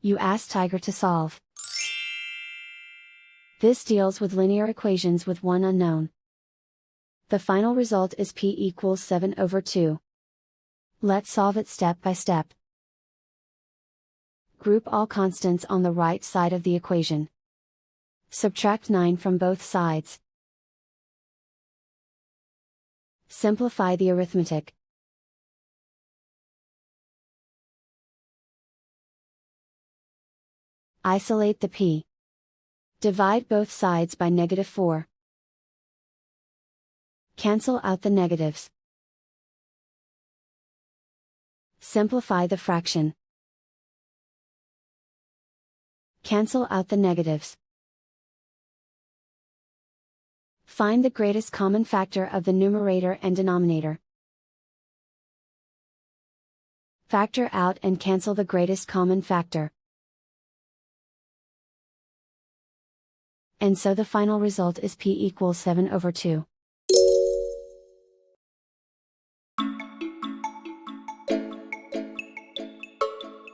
You ask Tiger to solve. This deals with linear equations with one unknown. The final result is p equals 7/2. Let's solve it step by step. Group all constants on the right side of the equation. Subtract 9 from both sides. Simplify the arithmetic. Isolate the p. Divide both sides by -4. Cancel out the negatives. Simplify the fraction. Cancel out the negatives. Find the greatest common factor of the numerator and denominator. Factor out and cancel the greatest common factor. And so the final result is p equals 7/2.